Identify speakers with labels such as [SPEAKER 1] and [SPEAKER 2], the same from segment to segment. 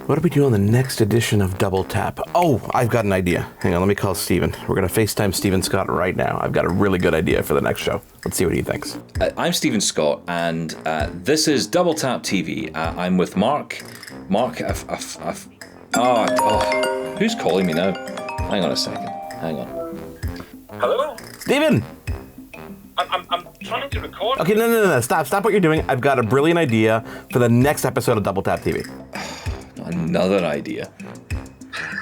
[SPEAKER 1] What do we do on the next edition of Double Tap? Oh, I've got an idea. Hang on, let me call Steven. We're going to FaceTime Steven Scott right now. I've got a really good idea for the next show. Let's see what he thinks.
[SPEAKER 2] I'm Steven Scott, and this is Double Tap TV. I'm with Mark. Mark, who's calling me now? Hang on a second. Hang on.
[SPEAKER 3] Hello?
[SPEAKER 1] Steven!
[SPEAKER 3] I'm trying to record.
[SPEAKER 1] Okay, no. Stop what you're doing. I've got a brilliant idea for the next episode of Double Tap TV.
[SPEAKER 2] Another idea.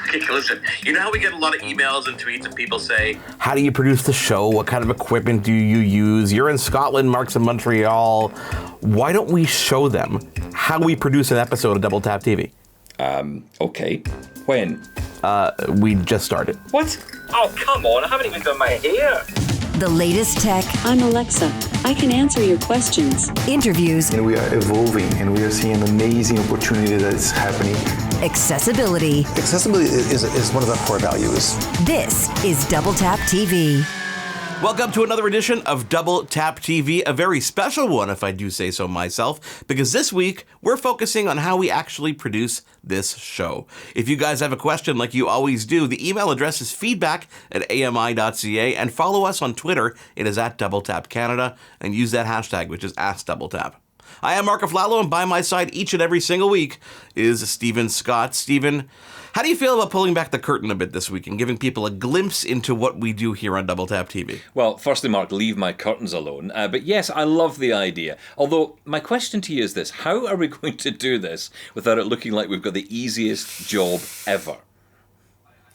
[SPEAKER 3] Okay, listen. You know how we get a lot of emails and tweets and people say,
[SPEAKER 1] how do you produce the show? What kind of equipment do you use? You're in Scotland, Mark's in Montreal. Why don't we show them how we produce an episode of Double Tap TV?
[SPEAKER 2] Okay. When?
[SPEAKER 1] We just started.
[SPEAKER 2] What?
[SPEAKER 3] oh, come on, I haven't even done my hair.
[SPEAKER 4] The latest tech,
[SPEAKER 5] I'm Alexa. I can answer your questions.
[SPEAKER 4] interviews,
[SPEAKER 6] And we are evolving, and we are seeing an amazing opportunity that is happening.
[SPEAKER 4] accessibility.
[SPEAKER 7] Accessibility is one of our core values.
[SPEAKER 4] This is Double Tap TV.
[SPEAKER 1] Welcome to another edition of Double Tap TV, a very special one, if I do say so myself, because this week we're focusing on how we actually produce this show. If you guys have a question like you always do, the email address is feedback@ami.ca, and follow us on Twitter. It is @DoubleTapCanada, and use that hashtag, which is AskDoubleTap. I am Mark Aflalo, and by my side each and every single week is Steven Scott. Steven, how do you feel about pulling back the curtain a bit this week and giving people a glimpse into what we do here on Double Tap TV?
[SPEAKER 2] Well, firstly, Mark, leave my curtains alone. But yes, I love the idea. Although, my question to you is this. How are we going to do this without it looking like we've got the easiest job ever?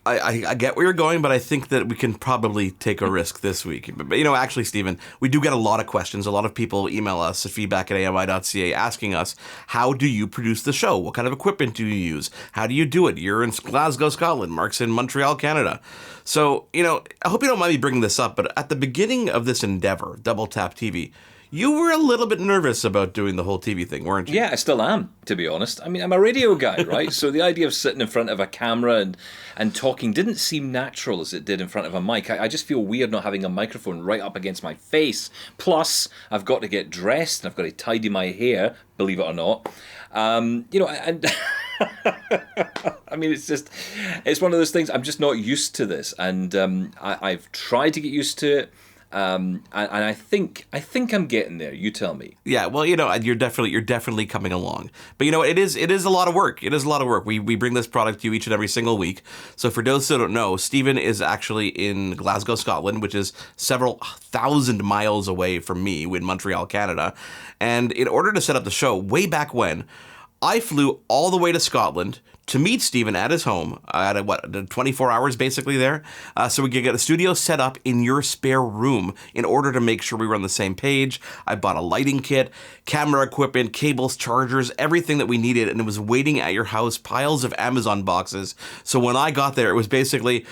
[SPEAKER 1] I get where you're going, but I think that we can probably take a risk this week. But actually, Stephen, we do get a lot of questions. A lot of people email us at feedback@ami.ca asking us, how do you produce the show? What kind of equipment do you use? How do you do it? You're in Glasgow, Scotland. Mark's in Montreal, Canada. So, I hope you don't mind me bringing this up, but at the beginning of this endeavor, Double Tap TV, you were a little bit nervous about doing the whole TV thing, weren't you?
[SPEAKER 2] Yeah, I still am, to be honest. I mean, I'm a radio guy, right? So the idea of sitting in front of a camera and talking didn't seem natural as it did in front of a mic. I just feel weird not having a microphone right up against my face. Plus, I've got to get dressed and I've got to tidy my hair, believe it or not. And I mean, it's one of those things. I'm just not used to this, and I've tried to get used to it. And I think I'm getting there. You tell me.
[SPEAKER 1] Yeah, well, you're definitely coming along. But it is a lot of work. It is a lot of work. We bring this product to you each and every single week. So for those who don't know, Stephen is actually in Glasgow, Scotland, which is several thousand miles away from me in Montreal, Canada. And in order to set up the show, way back when, I flew all the way to Scotland to meet Stephen at his home. I had 24 hours basically there. So we could get a studio set up in your spare room in order to make sure we were on the same page. I bought a lighting kit, camera equipment, cables, chargers, everything that we needed, and it was waiting at your house, piles of Amazon boxes. So when I got there, it was basically,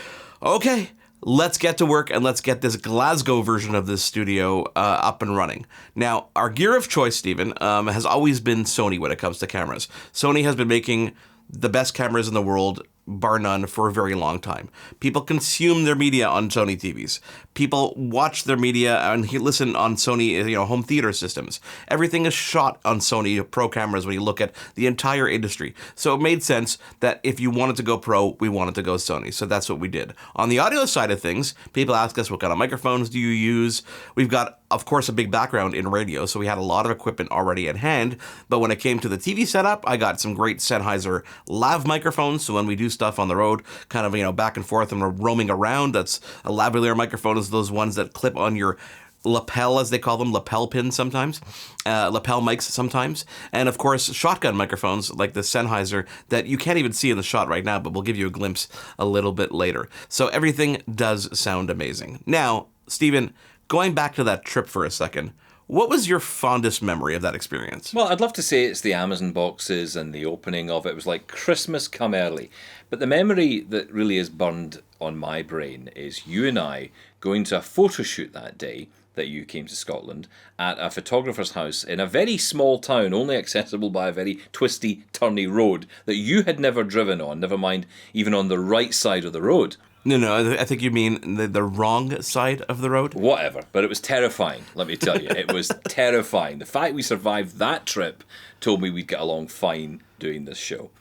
[SPEAKER 1] okay, let's get to work and let's get this Glasgow version of this studio up and running. Now, our gear of choice, Stephen, has always been Sony when it comes to cameras. Sony has been making the best cameras in the world, bar none, for a very long time. People consume their media on Sony TVs. People watch their media and listen on Sony, home theater systems. Everything is shot on Sony Pro cameras when you look at the entire industry. So it made sense that if you wanted to go pro, we wanted to go Sony. So that's what we did. On the audio side of things, people ask us, what kind of microphones do you use? We've got, of course, a big background in radio, so we had a lot of equipment already at hand. But when it came to the TV setup, I got some great Sennheiser lav microphones. So when we do stuff on the road, kind of, back and forth and we're roaming around, that's a lavalier microphone, is those ones that clip on your lapel, as they call them, lapel pins sometimes, lapel mics sometimes, and of course shotgun microphones like the Sennheiser that you can't even see in the shot right now, but we'll give you a glimpse a little bit later. So everything does sound amazing. Now, Stephen, going back to that trip for a second, what was your fondest memory of that experience?
[SPEAKER 2] Well, I'd love to say it's the Amazon boxes and the opening of it. It was like Christmas come early. But the memory that really is burned on my brain is you and I going to a photo shoot that day that you came to Scotland at a photographer's house in a very small town, only accessible by a very twisty, turny road that you had never driven on, never mind even on the right side of the road.
[SPEAKER 1] No, I think you mean the wrong side of the road?
[SPEAKER 2] Whatever, but it was terrifying, let me tell you. It was terrifying. The fact we survived that trip told me we'd get along fine doing this show.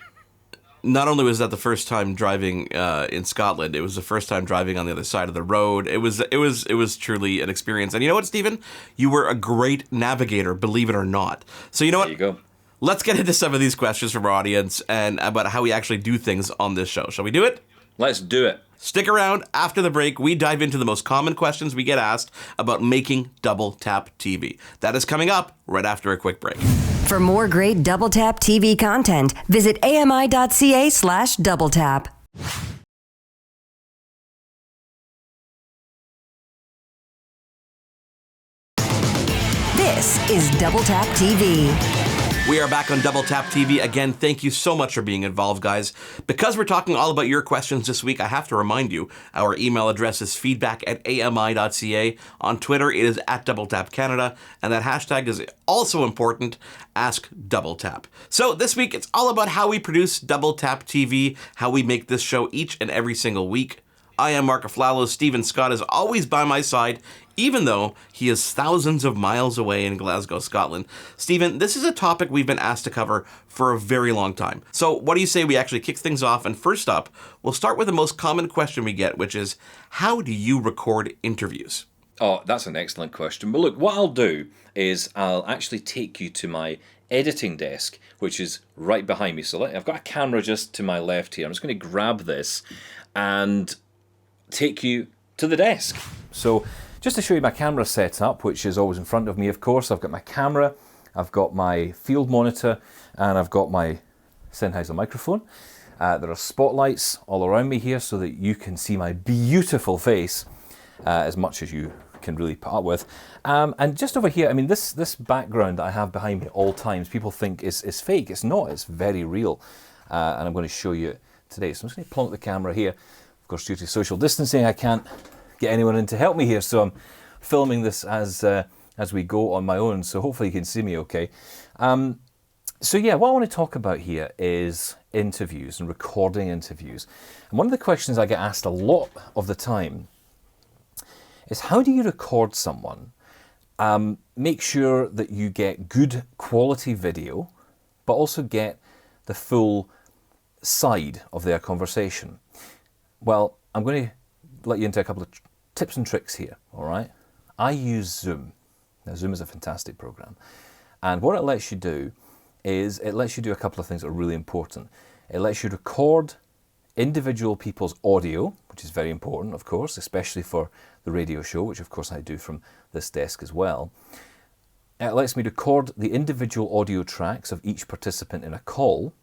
[SPEAKER 1] not only was that the first time driving in Scotland, it was the first time driving on the other side of the road. It was truly an experience. And you know what, Stephen? You were a great navigator, believe it or not. So you know what?
[SPEAKER 2] There you go.
[SPEAKER 1] Let's get into some of these questions from our audience and about how we actually do things on this show. Shall we do it?
[SPEAKER 2] Let's do it.
[SPEAKER 1] Stick around. After the break, we dive into the most common questions we get asked about making Double Tap TV. That is coming up right after a quick break.
[SPEAKER 4] For more great Double Tap TV content, visit ami.ca/doubletap. This is Double Tap TV.
[SPEAKER 1] We are back on Double Tap TV. Again, thank you so much for being involved, guys. Because we're talking all about your questions this week, I have to remind you, our email address is feedback@ami.ca. On Twitter, it is @DoubleTapCanada. And that hashtag is also important, AskDoubleTap. So this week, it's all about how we produce Double Tap TV, how we make this show each and every single week. I am Mark Aflalo. Stephen Scott is always by my side, even though he is thousands of miles away in Glasgow, Scotland. Stephen, this is a topic we've been asked to cover for a very long time. So what do you say we actually kick things off? And first up, we'll start with the most common question we get, which is, how do you record interviews?
[SPEAKER 2] Oh, that's an excellent question. But look, what I'll do is I'll actually take you to my editing desk, which is right behind me. So I've got a camera just to my left here. I'm just going to grab this and take you to the desk. So just to show you my camera setup, which is always in front of me, of course, I've got my camera, I've got my field monitor, and I've got my Sennheiser microphone. There are spotlights all around me here so that you can see my beautiful face as much as you can really put up with. And just over here, I mean, this background that I have behind me at all times, people think is fake. It's not, it's very real. And I'm going to show you it today. So I'm just going to plonk the camera here. Of course, due to social distancing, I can't get anyone in to help me here, so I'm filming this as we go on my own, so hopefully you can see me okay. So yeah, what I want to talk about here is interviews and recording interviews. And one of the questions I get asked a lot of the time is, how do you record someone, make sure that you get good quality video, but also get the full side of their conversation? Well, I'm going to let you into a couple of tips and tricks here, all right? I use Zoom. Now, Zoom is a fantastic program. And what it lets you do is it lets you do a couple of things that are really important. It lets you record individual people's audio, which is very important, of course, especially for the radio show, which of course I do from this desk as well. It lets me record the individual audio tracks of each participant in a call.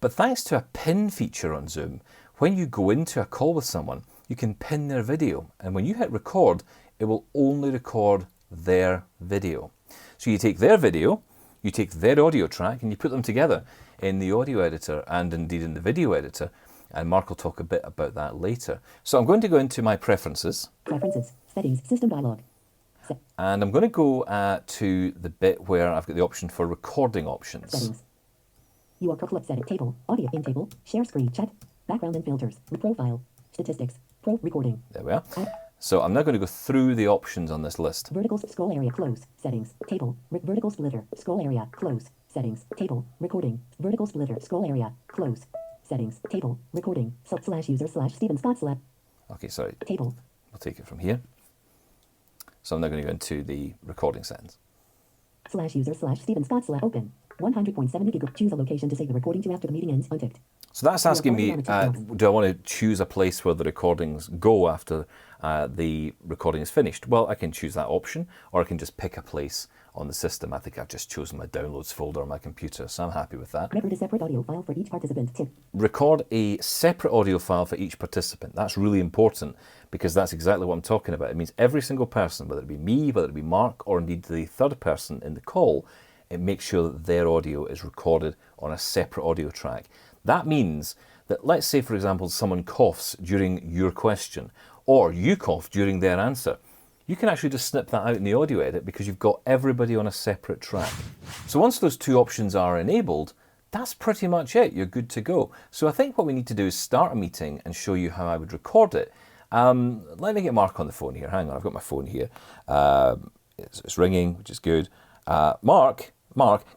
[SPEAKER 2] But thanks to a pin feature on Zoom, when you go into a call with someone, you can pin their video. And when you hit record, it will only record their video. So you take their video, you take their audio track, and you put them together in the audio editor and indeed in the video editor. And Mark will talk a bit about that later. So I'm going to go into my preferences.
[SPEAKER 8] Preferences, settings, system dialog.
[SPEAKER 2] And I'm going to go to the bit where I've got the option for recording options.
[SPEAKER 8] Settings. Your clip setting table, audio in table, share screen, chat, background and filters, profile, statistics, pro recording.
[SPEAKER 2] There we are. So I'm now going to go through the options on this list.
[SPEAKER 8] Vertical scroll area close, settings, table, vertical splitter, scroll area, close, settings, table, recording, vertical splitter, scroll area, close, settings, table, recording, /user/Stephen Scott /
[SPEAKER 2] Okay, sorry.
[SPEAKER 8] Table.
[SPEAKER 2] We'll take it from here. So I'm now going to go into the recording settings.
[SPEAKER 8] /user/Stephen Scott / open. 100.7 gig. Choose a location to save the recording to after the meeting ends. Unticked.
[SPEAKER 2] So that's asking me, do I want to choose a place where the recordings go after the recording is finished? Well, I can choose that option, or I can just pick a place on the system. I think I've just chosen my downloads folder on my computer, so I'm happy with that.
[SPEAKER 8] Record a separate audio file for each participant. Tip.
[SPEAKER 2] Record a separate audio file for each participant. That's really important, because that's exactly what I'm talking about. It means every single person, whether it be me, whether it be Mark, or indeed the third person in the call, it makes sure that their audio is recorded on a separate audio track. That means that, let's say, for example, someone coughs during your question, or you cough during their answer. You can actually just snip that out in the audio edit because you've got everybody on a separate track. So once those two options are enabled, that's pretty much it. You're good to go. So I think what we need to do is start a meeting and show you how I would record it. Let me get Mark on the phone here. Hang on, I've got my phone here. It's ringing, which is good. Mark,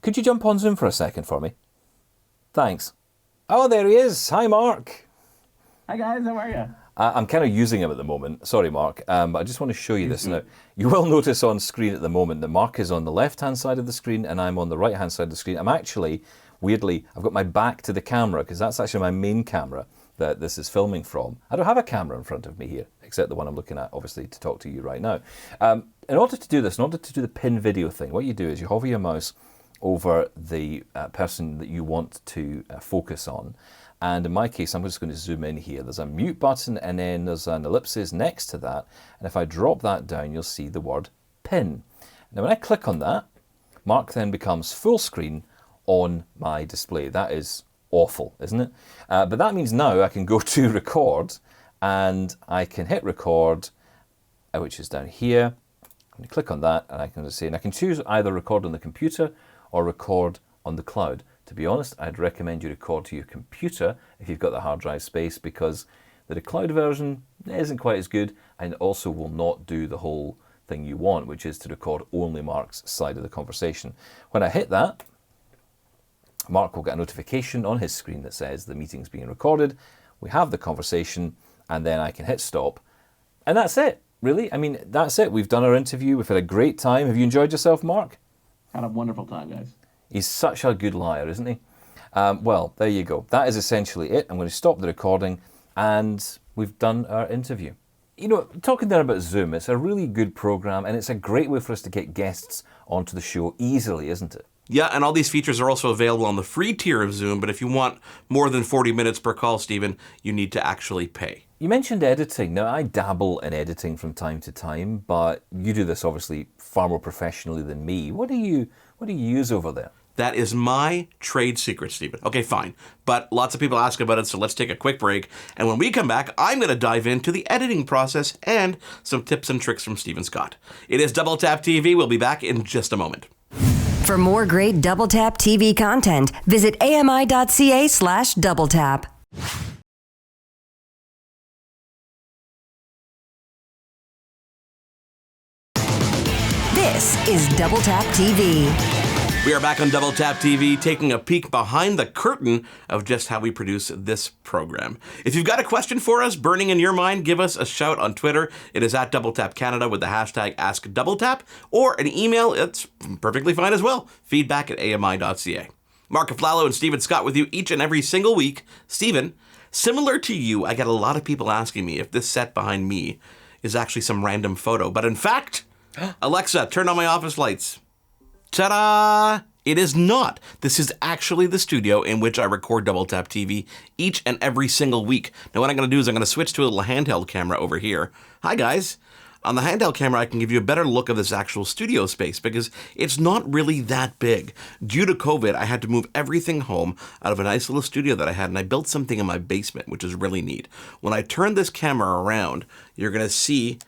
[SPEAKER 2] could you jump on Zoom for a second for me? Thanks.
[SPEAKER 9] Oh, there he is. Hi, Mark.
[SPEAKER 10] Hi, guys. How are you?
[SPEAKER 9] I'm kind of using him at the moment. Sorry, Mark. But I just want to show you this now. You will notice on screen at the moment that Mark is on the left-hand side of the screen and I'm on the right-hand side of the screen. I'm actually, weirdly, I've got my back to the camera because that's actually my main camera that this is filming from. I don't have a camera in front of me here, except the one I'm looking at, obviously, to talk to you right now. In order to do this, in order to do the pin video thing, what you do is you hover your mouse over the person that you want to focus on. And in my case, I'm just going to zoom in here. There's a mute button and then there's an ellipsis next to that. And if I drop that down, you'll see the word pin. Now, when I click on that, Mark then becomes full screen on my display. That is awful, isn't it? But that means now I can go to record and I can hit record, which is down here. I'm going to click on that and I can just say, and I can choose either record on the computer or record on the cloud. To be honest, I'd recommend you record to your computer if you've got the hard drive space because the cloud version isn't quite as good and also will not do the whole thing you want, which is to record only Mark's side of the conversation. When I hit that, Mark will get a notification on his screen that says the meeting's being recorded. We have the conversation and then I can hit stop. And that's it, really. I mean, that's it. We've done our interview. We've had a great time. Have you enjoyed yourself, Mark?
[SPEAKER 10] Had a wonderful time, guys.
[SPEAKER 9] He's such a good liar, isn't he? Well, there you go. That is essentially it. I'm going to stop the recording and we've done our interview. You know, talking there about Zoom, it's a really good program and it's a great way for us to get guests onto the show easily, isn't it?
[SPEAKER 1] Yeah, and all these features are also available on the free tier of Zoom, but if you want more than 40 minutes per call, Stephen, you need to actually pay.
[SPEAKER 9] You mentioned editing. Now, I dabble in editing from time to time, but you do this obviously far more professionally than me. What do you use over there?
[SPEAKER 1] That is my trade secret, Stephen. Okay, fine. But lots of people ask about it, so let's take a quick break. And when we come back, I'm going to dive into the editing process and some tips and tricks from Stephen Scott. It is Double Tap TV. We'll be back in just a moment.
[SPEAKER 4] For more great Double Tap TV content, visit ami.ca/doubletap. This is Double Tap TV.
[SPEAKER 1] We are back on Double Tap TV, taking a peek behind the curtain of just how we produce this program. If you've got a question for us burning in your mind, give us a shout on Twitter. It is at Double Tap Canada with the hashtag AskDoubleTap, or an email. It's perfectly fine as well. feedback@ami.ca. Mark Aflalo and Stephen Scott with you each and every single week. Stephen, similar to you, I get a lot of people asking me if this set behind me is actually some random photo. But in fact, Alexa, turn on my office lights. Ta-da! It is not. This is actually the studio in which I record Double Tap TV each and every single week. Now what I'm going to do is I'm going to switch to a little handheld camera over here. Hi guys. On the handheld camera, I can give you a better look of this actual studio space because it's not really that big. Due to COVID, I had to move everything home out of a nice little studio that I had, and I built something in my basement, which is really neat. When I turn this camera around, you're going to see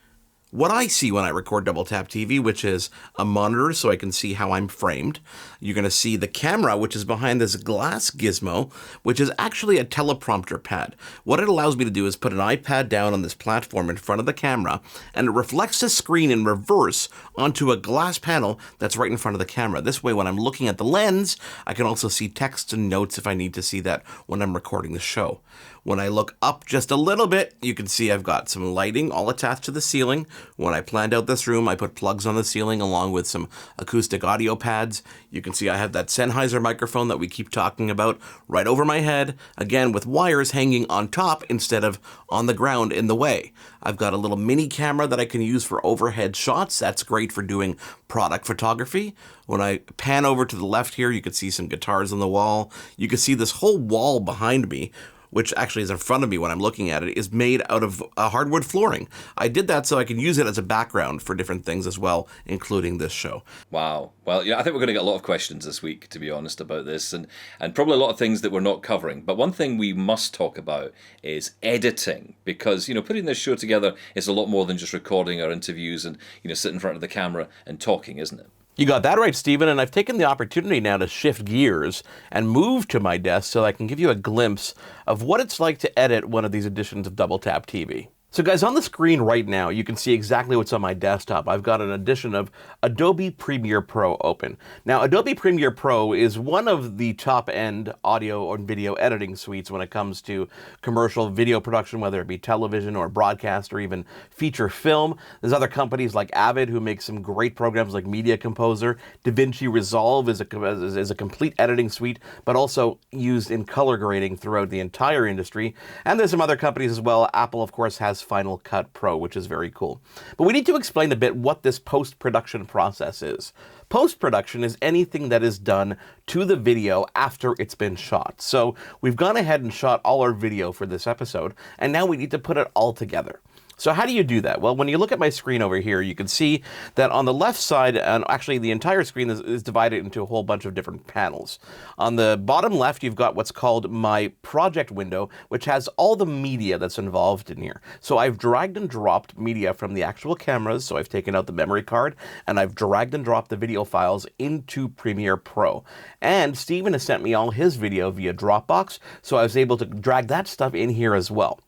[SPEAKER 1] what I see when I record Double Tap TV, which is a monitor so I can see how I'm framed. You're going to see the camera, which is behind this glass gizmo, which is actually a teleprompter pad. What it allows me to do is put an iPad down on this platform in front of the camera, and it reflects the screen in reverse onto a glass panel that's right in front of the camera. This way, when I'm looking at the lens, I can also see text and notes if I need to see that when I'm recording the show. When I look up just a little bit, you can see I've got some lighting all attached to the ceiling. When I planned out this room, I put plugs on the ceiling along with some acoustic audio pads. You can see I have that Sennheiser microphone that we keep talking about right over my head, again with wires hanging on top instead of on the ground in the way. I've got a little mini camera that I can use for overhead shots. That's great for doing product photography. When I pan over to the left here, you can see some guitars on the wall. You can see this whole wall behind me, which actually is in front of me when I'm looking at it, is made out of hardwood flooring. I did that so I can use it as a background for different things as well, including this show.
[SPEAKER 2] Wow. Well, yeah, I think we're going to get a lot of questions this week, to be honest, about this, and probably a lot of things that we're not covering. But one thing we must talk about is editing, because, putting this show together is a lot more than just recording our interviews and, sitting in front of the camera and talking, isn't it?
[SPEAKER 1] You got that right, Stephen, and I've taken the opportunity now to shift gears and move to my desk so I can give you a glimpse of what it's like to edit one of these editions of Double Tap TV. So guys, on the screen right now, you can see exactly what's on my desktop. I've got an edition of Adobe Premiere Pro open. Now, Adobe Premiere Pro is one of the top-end audio or video editing suites when it comes to commercial video production, whether it be television or broadcast or even feature film. There's other companies like Avid who make some great programs like Media Composer. DaVinci Resolve is a complete editing suite, but also used in color grading throughout the entire industry. And there's some other companies as well. Apple, of course, has Final Cut Pro, which is very cool. But we need to explain a bit what this post-production process is. Post-production is anything that is done to the video after it's been shot. So we've gone ahead and shot all our video for this episode, and now we need to put it all together. So how do you do that? Well, when you look at my screen over here, you can see that on the left side, and actually the entire screen is divided into a whole bunch of different panels. On the bottom left, you've got what's called my project window, which has all the media that's involved in here. So I've dragged and dropped media from the actual cameras. So I've taken out the memory card and I've dragged and dropped the video files into Premiere Pro. And Steven has sent me all his video via Dropbox. So I was able to drag that stuff in here as well.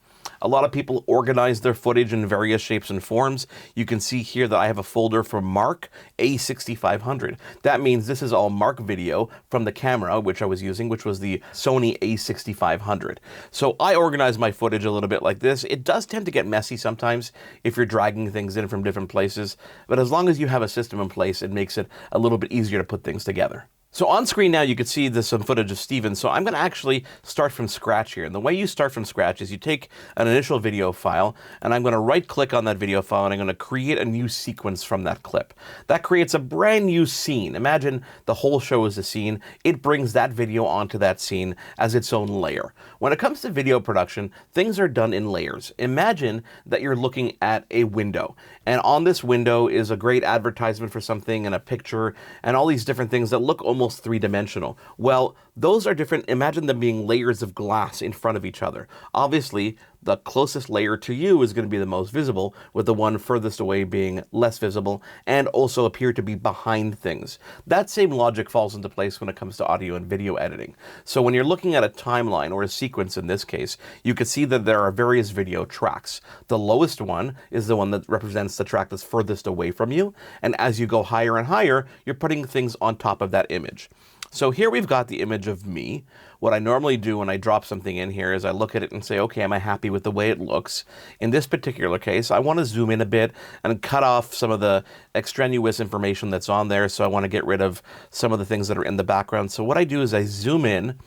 [SPEAKER 1] A lot of people organize their footage in various shapes and forms. You can see here that I have a folder for Mark A6500. That means this is all Mark video from the camera, which I was using, which was the Sony A6500. So I organize my footage a little bit like this. It does tend to get messy sometimes if you're dragging things in from different places, but as long as you have a system in place, it makes it a little bit easier to put things together. So on screen now, you can see there's some footage of Steven. So I'm going to actually start from scratch here. And the way you start from scratch is you take an initial video file, and I'm going to right click on that video file, and I'm going to create a new sequence from that clip. That creates a brand new scene. Imagine the whole show is a scene. It brings that video onto that scene as its own layer. When it comes to video production, things are done in layers. Imagine that you're looking at a window, and on this window is a great advertisement for something and a picture and all these different things that look almost three-dimensional. Well, those are different. Imagine them being layers of glass in front of each other. Obviously, the closest layer to you is going to be the most visible, with the one furthest away being less visible and also appear to be behind things. That same logic falls into place when it comes to audio and video editing. So when you're looking at a timeline, or a sequence in this case, you can see that there are various video tracks. The lowest one is the one that represents the track that's furthest away from you, and as you go higher and higher, you're putting things on top of that image. So here we've got the image of me. What I normally do when I drop something in here is I look at it and say, okay, am I happy with the way it looks? In this particular case, I want to zoom in a bit and cut off some of the extraneous information that's on there. So I want to get rid of some of the things that are in the background. So what I do is I zoom in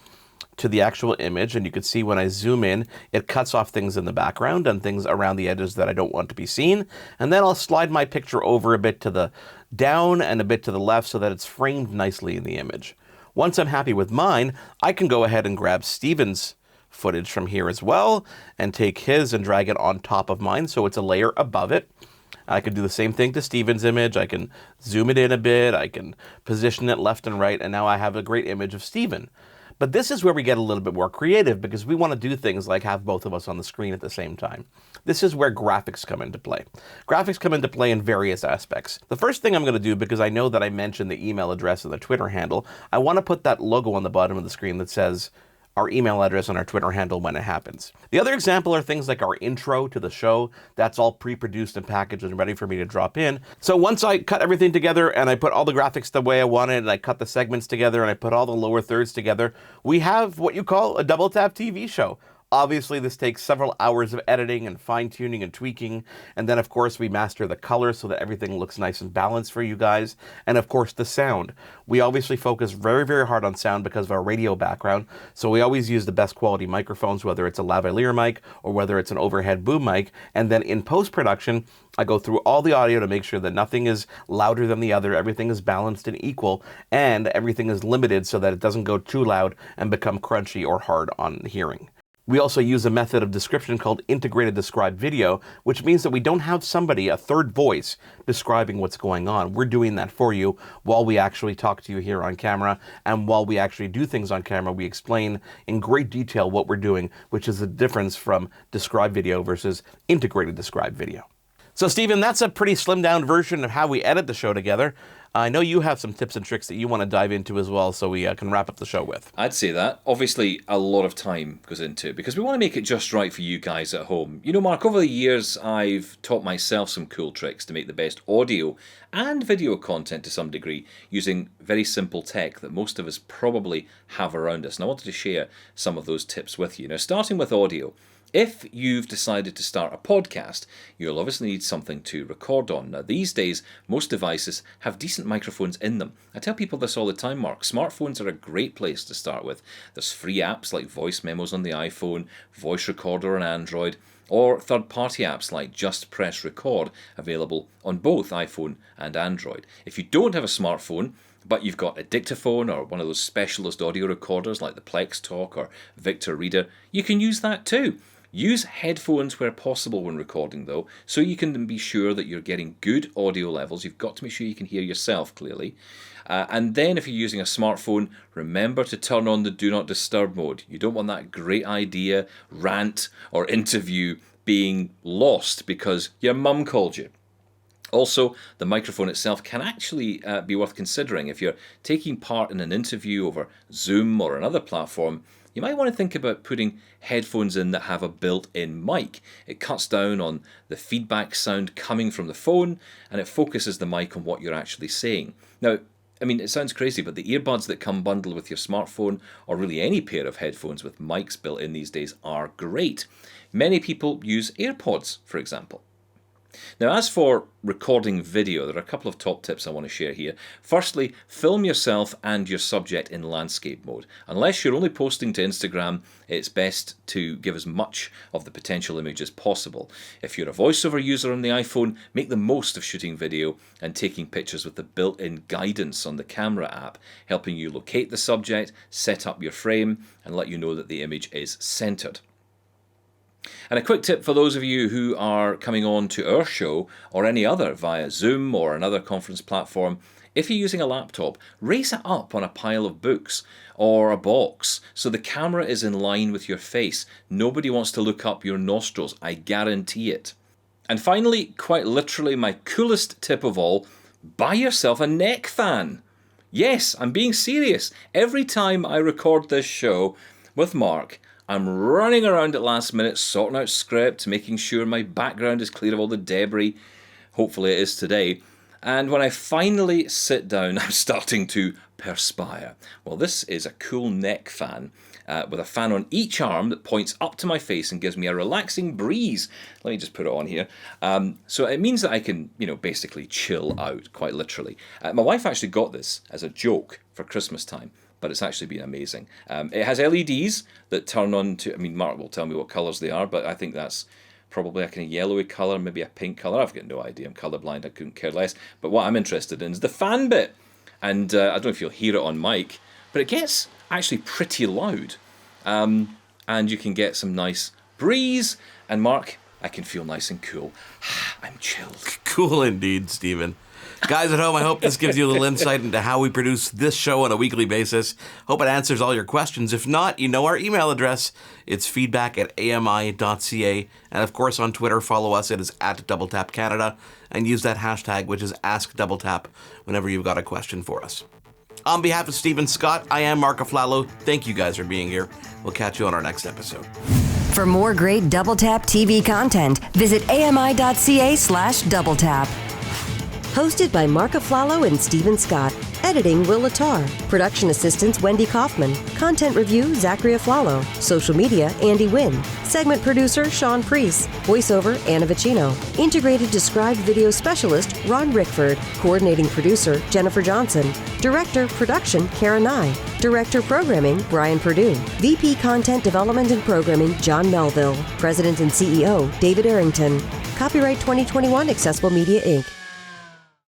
[SPEAKER 1] to the actual image, and you can see when I zoom in, it cuts off things in the background and things around the edges that I don't want to be seen. And then I'll slide my picture over a bit to the down and a bit to the left so that it's framed nicely in the image. Once I'm happy with mine, I can go ahead and grab Steven's footage from here as well and take his and drag it on top of mine so it's a layer above it. I can do the same thing to Steven's image. I can zoom it in a bit, I can position it left and right, and now I have a great image of Steven. But this is where we get a little bit more creative, because we want to do things like have both of us on the screen at the same time. This is where graphics come into play. Graphics come into play in various aspects. The first thing I'm going to do, because I know that I mentioned the email address and the Twitter handle, I want to put that logo on the bottom of the screen that says our email address and our Twitter handle when it happens. The other example are things like our intro to the show. That's all pre-produced and packaged and ready for me to drop in. So once I cut everything together and I put all the graphics the way I wanted, and I cut the segments together and I put all the lower thirds together, we have what you call a double tap TV show. Obviously, this takes several hours of editing and fine-tuning and tweaking. And then, of course, we master the color so that everything looks nice and balanced for you guys. And, of course, the sound. We obviously focus very, very hard on sound because of our radio background. So we always use the best quality microphones, whether it's a lavalier mic or whether it's an overhead boom mic. And then in post-production, I go through all the audio to make sure that nothing is louder than the other, everything is balanced and equal, and everything is limited so that it doesn't go too loud and become crunchy or hard on hearing. We also use a method of description called integrated described video, which means that we don't have somebody, a third voice, describing what's going on. We're doing that for you while we actually talk to you here on camera, and while we actually do things on camera, we explain in great detail what we're doing, which is the difference from described video versus integrated described video. So Steven, that's a pretty slimmed down version of how we edit the show together. I know you have some tips and tricks that you want to dive into as well, so we can wrap up the show with.
[SPEAKER 2] I'd say that. Obviously, a lot of time goes into it because we want to make it just right for you guys at home. You know, Mark, over the years, I've taught myself some cool tricks to make the best audio and video content to some degree using very simple tech that most of us probably have around us. And I wanted to share some of those tips with you. Now, starting with audio. If you've decided to start a podcast, you'll obviously need something to record on. Now, these days, most devices have decent microphones in them. I tell people this all the time, Mark. Smartphones are a great place to start with. There's free apps like voice memos on the iPhone, voice recorder on Android, or third-party apps like Just Press Record, available on both iPhone and Android. If you don't have a smartphone, but you've got a dictaphone or one of those specialist audio recorders like the Plex Talk or Victor Reader, you can use that too. Use headphones where possible when recording though, so you can be sure that you're getting good audio levels. You've got to make sure you can hear yourself clearly. And then if you're using a smartphone, remember to turn on the Do Not Disturb mode. You don't want that great idea, rant or interview being lost because your mum called you. Also, the microphone itself can actually be worth considering. If you're taking part in an interview over Zoom or another platform, you might want to think about putting headphones in that have a built-in mic. It cuts down on the feedback sound coming from the phone, and it focuses the mic on what you're actually saying. Now, I mean, it sounds crazy, but the earbuds that come bundled with your smartphone, or really any pair of headphones with mics built in these days, are great. Many people use AirPods, for example. Now, as for recording video, there are a couple of top tips I want to share here. Firstly, film yourself and your subject in landscape mode. Unless you're only posting to Instagram, it's best to give as much of the potential image as possible. If you're a voiceover user on the iPhone, make the most of shooting video and taking pictures with the built-in guidance on the camera app, helping you locate the subject, set up your frame, and let you know that the image is centered. And a quick tip for those of you who are coming on to our show or any other via Zoom or another conference platform, if you're using a laptop, raise it up on a pile of books or a box so the camera is in line with your face. Nobody wants to look up your nostrils, I guarantee it. And finally, quite literally my coolest tip of all, buy yourself a neck fan. Yes, I'm being serious. Every time I record this show with Mark, I'm running around at last minute, sorting out script, making sure my background is clear of all the debris. Hopefully it is today. And when I finally sit down, I'm starting to perspire. Well, this is a cool neck fan with a fan on each arm that points up to my face and gives me a relaxing breeze. Let me just put it on here. So it means that I can, basically chill out, quite literally. My wife actually got this as a joke for Christmas time, but it's actually been amazing. It has LEDs that turn on to, Mark will tell me what colours they are, but I think that's probably a kind of yellowy colour, maybe a pink colour. I've got no idea, I'm colourblind, I couldn't care less. But what I'm interested in is the fan bit. And I don't know if you'll hear it on mic, but it gets actually pretty loud. And you can get some nice breeze. And Mark, I can feel nice and cool. I'm chilled.
[SPEAKER 1] Cool indeed, Stephen. Guys at home, I hope this gives you a little insight into how we produce this show on a weekly basis. Hope it answers all your questions. If not, you know our email address. It's feedback@ami.ca. And of course, on Twitter, follow us. It is @DoubleTapCanada. And use that hashtag, which is AskDoubleTap, whenever you've got a question for us. On behalf of Stephen Scott, I am Mark Aflalo. Thank you guys for being here. We'll catch you on our next episode.
[SPEAKER 4] For more great Double Tap TV content, visit ami.ca/doubletap. Hosted by Mark Aflalo and Stephen Scott. Editing, Will Latar. Production assistants, Wendy Kaufman. Content review, Zachary Aflalo. Social media, Andy Wynn. Segment producer, Sean Priest. Voiceover, Anna Vicino. Integrated Described Video Specialist, Ron Rickford. Coordinating producer, Jennifer Johnson. Director, Production, Kara Nye. Director, Programming, Brian Perdue. VP Content Development and Programming, John Melville. President and CEO, David Arrington. Copyright 2021, Accessible Media, Inc.